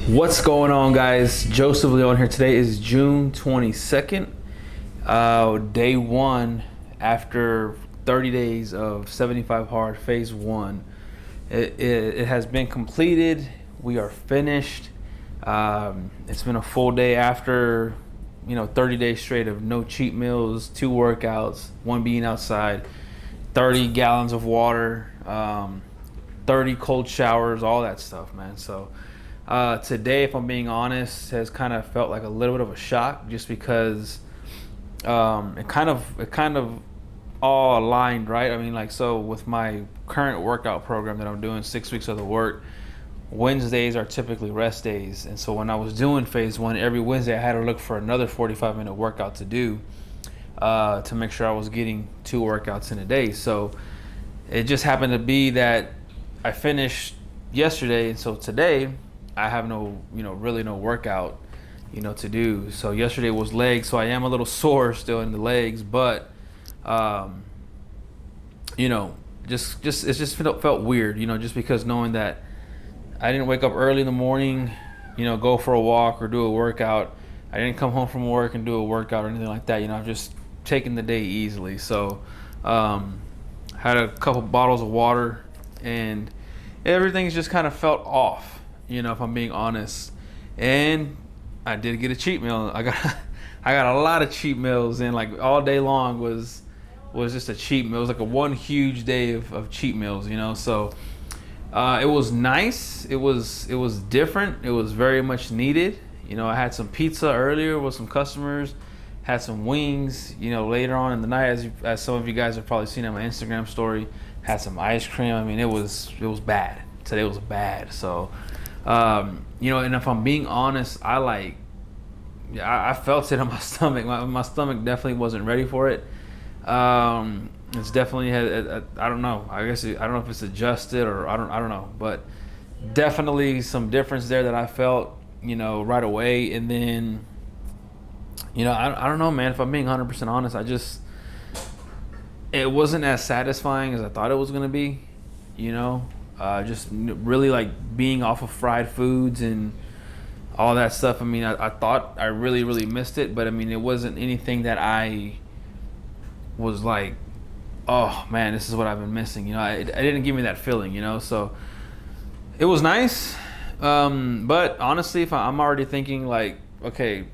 What's going on, guys? Joseph Leon here. Today is June 22nd, day one after 30 days of 75 hard phase one. It has been completed. We are finished. It's been a full day after 30 days straight of no cheat meals, 2 workouts, 1 being outside, 30 gallons of water, 30 cold showers, all that stuff, man. So today, if I'm being honest, has kind of felt like a little bit of a shock, just because it kind of all aligned, right? I mean, like, so with my current workout program that I'm doing, 6 weeks of the work, Wednesdays are typically rest days. And so when I was doing phase one, every Wednesday I had to look for another 45-minute workout to do to make sure I was getting 2 workouts in a day. So it just happened to be that I finished yesterday, and so today I have really no workout, to do. So yesterday was legs, so I am a little sore still in the legs, but it just felt weird, just because knowing that I didn't wake up early in the morning, go for a walk or do a workout. I didn't come home from work and do a workout or anything like that. I've just taken the day easily. So had a couple bottles of water, and everything's just kind of felt off, if I'm being honest. And I did get a cheat meal. I got a lot of cheat meals, and like all day long was just a cheat meal. It was like a one huge day of cheat meals, So it was nice. It was different. It was very much needed. I had some pizza earlier with some customers, had some wings, later on in the night, as some of you guys have probably seen on my Instagram story, had some ice cream. I mean, it was bad. Today was bad. So, and if I'm being honest, I felt it in my stomach. My stomach definitely wasn't ready for it. It's definitely had, I don't know. I don't know if it's adjusted or I don't know, but definitely some difference there that I felt, right away. And then, I don't know, man, if I'm being 100% honest, it wasn't as satisfying as I thought it was going to be, just really like being off of fried foods and all that stuff. I mean, I thought I really, really missed it, but I mean, it wasn't anything that I was like, oh man, this is what I've been missing. It didn't give me that feeling, so it was nice. But honestly, if I'm already thinking like, okay,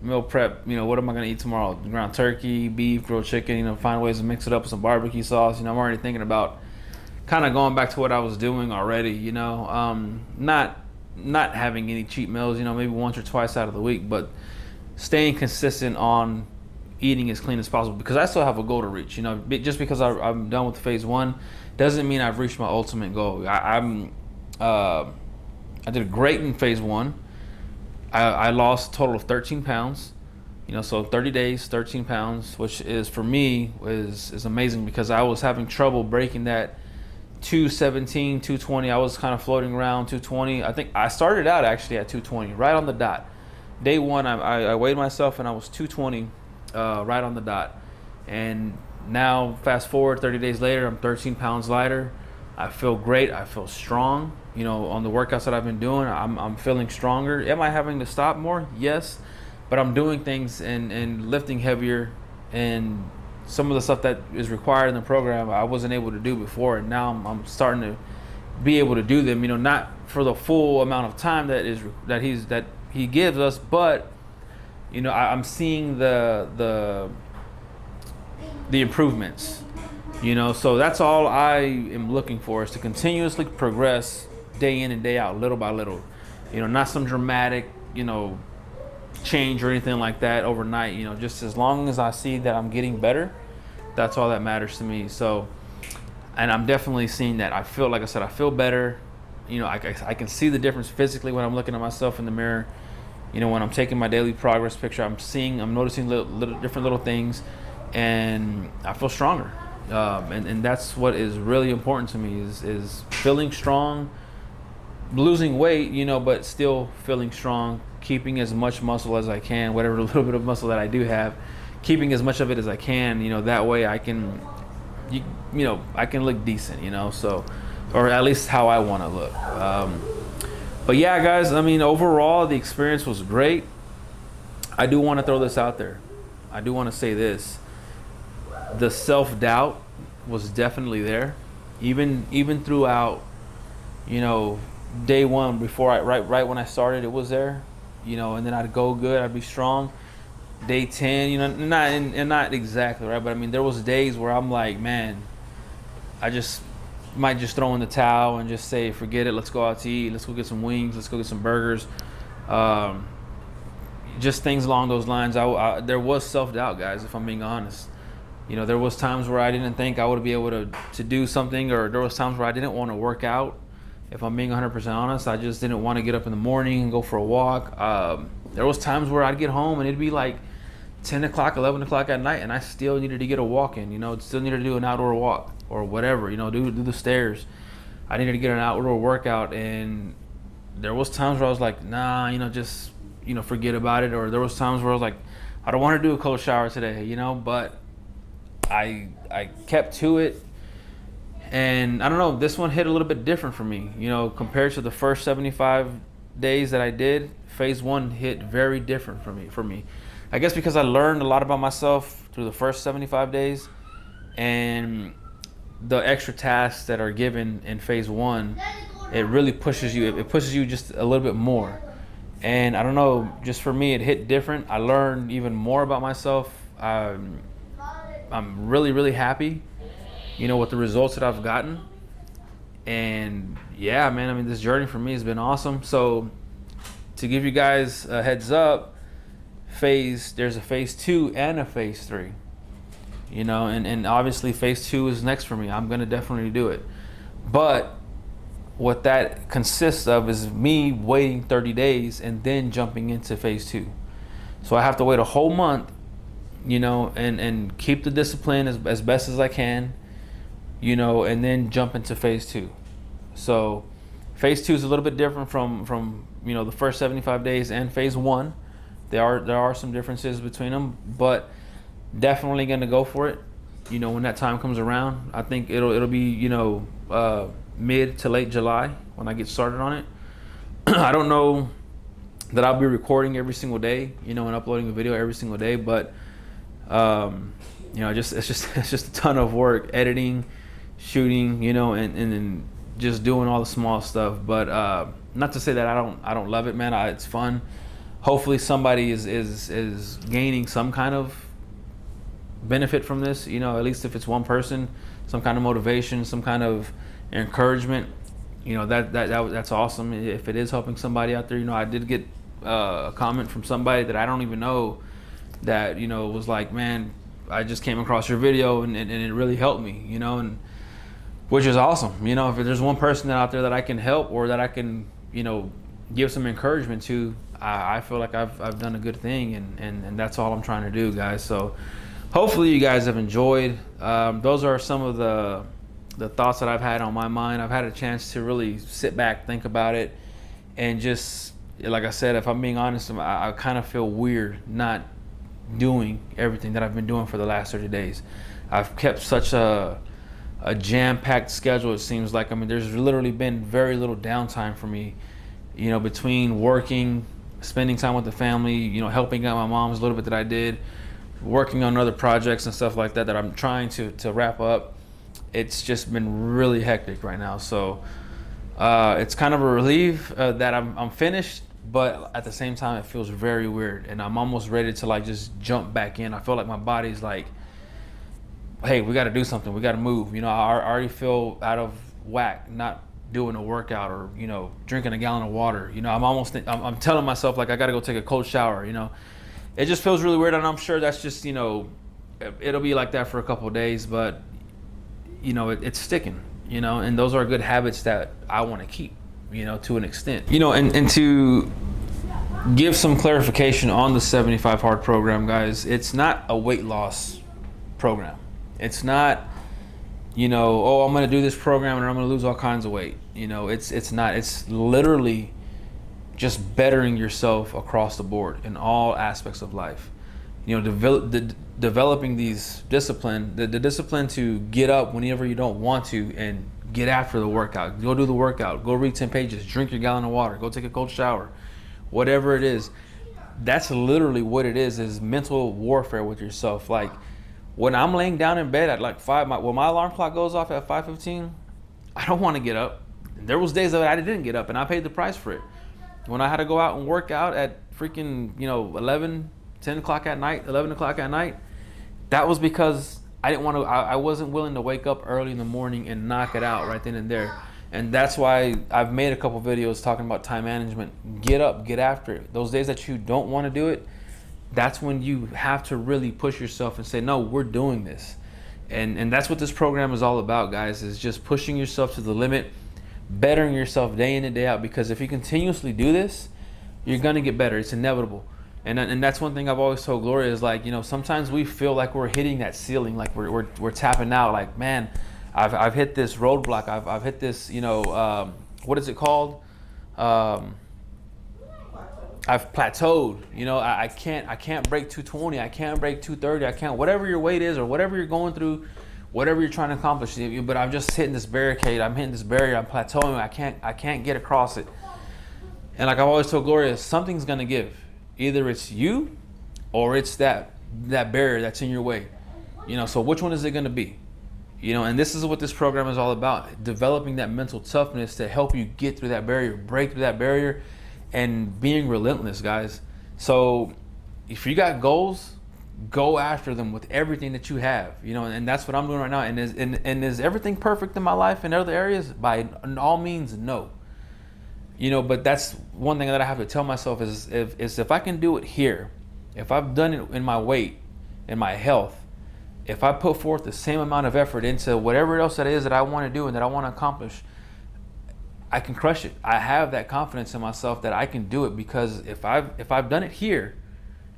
meal prep, what am I going to eat tomorrow? Ground turkey, beef, grilled chicken, find ways to mix it up with some barbecue sauce. I'm already thinking about kind of going back to what I was doing already, not having any cheat meals, maybe once or twice out of the week, but staying consistent on eating as clean as possible, because I still have a goal to reach. Just because I'm done with phase one doesn't mean I've reached my ultimate goal. I did great in phase one. I lost a total of 13 pounds, so 30 days, 13 pounds, which is, for me, is amazing, because I was having trouble breaking that 217, 220. I was kind of floating around 220. I think I started out actually at 220, right on the dot. Day one, I weighed myself and I was 220, right on the dot. And now, fast forward 30 days later, I'm 13 pounds lighter. I feel great. I feel strong. On the workouts that I've been doing, I'm feeling stronger. Am I having to stop more? Yes, but I'm doing things and lifting heavier, and some of the stuff that is required in the program I wasn't able to do before, and now I'm starting to be able to do them. Not for the full amount of time that he gives us, but I'm seeing the improvements. So that's all I am looking for, is to continuously progress day in and day out, little by little. Not some dramatic, change or anything like that overnight. Just as long as I see that I'm getting better, that's all that matters to me. So, and I'm definitely seeing that. I feel, like I said, I feel better. I can see the difference physically when I'm looking at myself in the mirror. When I'm taking my daily progress picture, I'm noticing different little things, and I feel stronger. And that's what is really important to me, is feeling strong, losing weight, but still feeling strong, keeping as much muscle as I can, whatever little bit of muscle that I do have, keeping as much of it as I can, that way I can, I can look decent, so, or at least how I want to look. But yeah, guys, I mean, overall, the experience was great. I do want to throw this out there. I do want to say this. The self-doubt was definitely there. Even throughout, you know, day one, before right when I started, it was there. You know, and then I'd go good, I'd be strong. Day 10, you know, not exactly right, but I mean, there was days where I'm like, man, I just might just throw in the towel and just say, forget it. Let's go out to eat. Let's go get some wings. Let's go get some burgers. Just things along those lines. There was self-doubt, guys, if I'm being honest. You know, there was times where I didn't think I would be able to do something, or there was times where I didn't want to work out. If I'm being 100% honest, I just didn't want to get up in the morning and go for a walk. There was times where I'd get home and it'd be like 10 o'clock, 11 o'clock at night, and I still needed to get a walk in, you know, still needed to do an outdoor walk or whatever, you know, do the stairs. I needed to get an outdoor workout, and there was times where I was like, nah, you know, just, you know, forget about it. Or there was times where I was like, I don't want to do a cold shower today, you know, but I kept to it. And I don't know, this one hit a little bit different for me, you know, compared to the first 75 days that I did. Phase one hit very different for me. I guess because I learned a lot about myself through the first 75 days, and the extra tasks that are given in phase one, it really pushes you. It pushes you just a little bit more. And I don't know, just for me, it hit different. I learned even more about myself. I'm really, really happy, you know, with the results that I've gotten. And yeah, man, I mean, this journey for me has been awesome. So to give you guys a heads up, there's a phase 2 and a phase 3, you know, and obviously phase 2 is next for me. I'm going to definitely do it. But what that consists of is me waiting 30 days and then jumping into phase 2. So I have to wait a whole month, you know, and keep the discipline as best as I can, you know, and then jump into phase 2. So phase 2 is a little bit different from you know, the first 75 days and phase 1. There are some differences between them, but definitely going to go for it, you know, when that time comes around. I think it'll be, you know, mid to late July when I get started on it. I don't know that I'll be recording every single day, you know, and uploading a video every single day, but you know, it's just a ton of work, editing, shooting, you know, and then just doing all the small stuff. But not to say that I don't love it, man. It's fun. Hopefully somebody is gaining some kind of benefit from this, you know, at least if it's one person, some kind of motivation, some kind of encouragement, you know, that's awesome. If it is helping somebody out there, you know, I did get a comment from somebody that I don't even know that, you know, was like, man, I just came across your video and it really helped me, you know, and which is awesome. You know, if there's one person out there that I can help or that I can, you know, give some encouragement to, I feel like I've done a good thing, and that's all I'm trying to do, guys. So hopefully you guys have enjoyed. Those are some of the thoughts that I've had on my mind. I've had a chance to really sit back, think about it, and just, like I said, if I'm being honest, I kind of feel weird not doing everything that I've been doing for the last 30 days. I've kept such a jam-packed schedule, it seems like. I mean, there's literally been very little downtime for me, you know, between working, spending time with the family, you know, helping out my mom's a little bit that I did, working on other projects and stuff like that I'm trying to wrap up. It's just been really hectic right now. So it's kind of a relief that I'm finished, but at the same time it feels very weird, and I'm almost ready to like just jump back in. I feel like my body's like, hey, we got to do something, we got to move, you know. I already feel out of whack not doing a workout or, you know, drinking a gallon of water, you know. I'm telling myself like I got to go take a cold shower, you know. It just feels really weird, and I'm sure that's just, you know, it'll be like that for a couple of days, but you know, it's sticking, you know, and those are good habits that I want to keep, you know, to an extent, you know. And to give some clarification on the 75 Hard program, guys, it's not a weight loss program. It's not, you know, oh, I'm going to do this program and I'm going to lose all kinds of weight. You know, it's not. It's literally just bettering yourself across the board in all aspects of life. You know, developing these discipline, the discipline to get up whenever you don't want to and get after the workout. Go do the workout. Go read 10 pages. Drink your gallon of water. Go take a cold shower. Whatever it is, that's literally what it is mental warfare with yourself. Like when I'm laying down in bed at like 5, when my alarm clock goes off at 5:15, I don't want to get up. There was days that I didn't get up and I paid the price for it. When I had to go out and work out at freaking, 10 o'clock at night, 11 o'clock at night, that was because I didn't want to, I wasn't willing to wake up early in the morning and knock it out right then and there. And that's why I've made a couple videos talking about time management. Get up, get after it. Those days that you don't want to do it, that's when you have to really push yourself and say, no, we're doing this. And that's what this program is all about, guys, is just pushing yourself to the limit, bettering yourself day in and day out. Because if you continuously do this, you're going to get better. It's inevitable. And that's one thing I've always told Gloria is like, sometimes we feel like we're hitting that ceiling, like we're tapping out, like, man, I've hit this roadblock. I've hit this, what is it called? I've plateaued. I can't break 220. I can't break 230. I can't, whatever your weight is or whatever you're going through, whatever you're trying to accomplish. But I'm just hitting this barricade. I'm hitting this barrier. I'm plateauing. I can't get across it. And like I've always told Gloria, something's gonna give. Either it's you, or it's that barrier that's in your way. So which one is it gonna be? And this is what this program is all about, developing that mental toughness to help you get through that barrier, break through that barrier, and being relentless, guys. So if you got goals, go after them with everything that you have, and that's what I'm doing right now. And is everything perfect in my life in other areas? By all means, no. But that's one thing that I have to tell myself is if I can do it here, if I've done it in my weight, in my health, if I put forth the same amount of effort into whatever else that is that I want to do and that I want to accomplish, I can crush it. I have that confidence in myself that I can do it, because if I've done it here,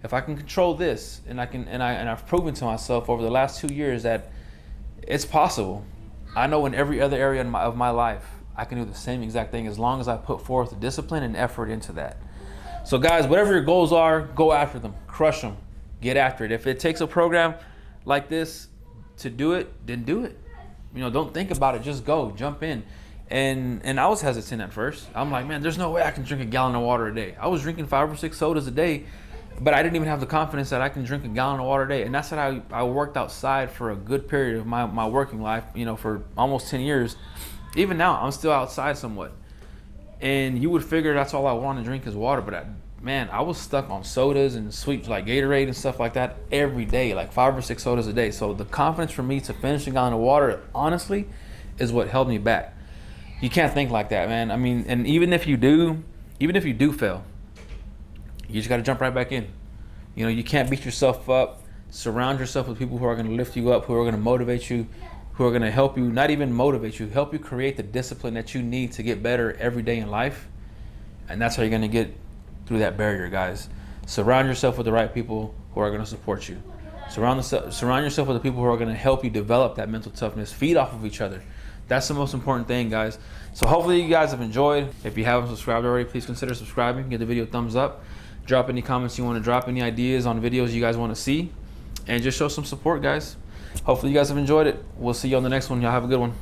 if I can control this, and I've proven to myself over the last 2 years that it's possible. I know in every other area of my life, I can do the same exact thing as long as I put forth the discipline and effort into that. So guys, whatever your goals are, go after them, crush them, get after it. If it takes a program like this to do it, then do it. Don't think about it, just go, jump in. And I was hesitant at first. I'm like, man, there's no way I can drink a gallon of water a day. I was drinking 5 or 6 sodas a day, but I didn't even have the confidence that I can drink a gallon of water a day. And that's what I worked outside for a good period of my working life, for almost 10 years. Even now, I'm still outside somewhat. And you would figure that's all I want to drink is water. But I was stuck on sodas and sweets like Gatorade and stuff like that every day, like 5 or 6 sodas a day. So the confidence for me to finish a gallon of water, honestly, is what held me back. You can't think like that, man. And even if you do fail, you just got to jump right back in. You can't beat yourself up. Surround yourself with people who are going to lift you up, who are going to motivate you, who are going to help you, not even motivate you, help you create the discipline that you need to get better every day in life. And that's how you're going to get through that barrier, guys. Surround yourself with the right people who are going to support you. Surround yourself with the people who are going to help you develop that mental toughness. Feed off of each other. That's the most important thing, guys. So hopefully you guys have enjoyed. If you haven't subscribed already, please consider subscribing. Give the video a thumbs up. Drop any comments you want to drop, any ideas on videos you guys want to see. And just show some support, guys. Hopefully you guys have enjoyed it. We'll see you on the next one. Y'all have a good one.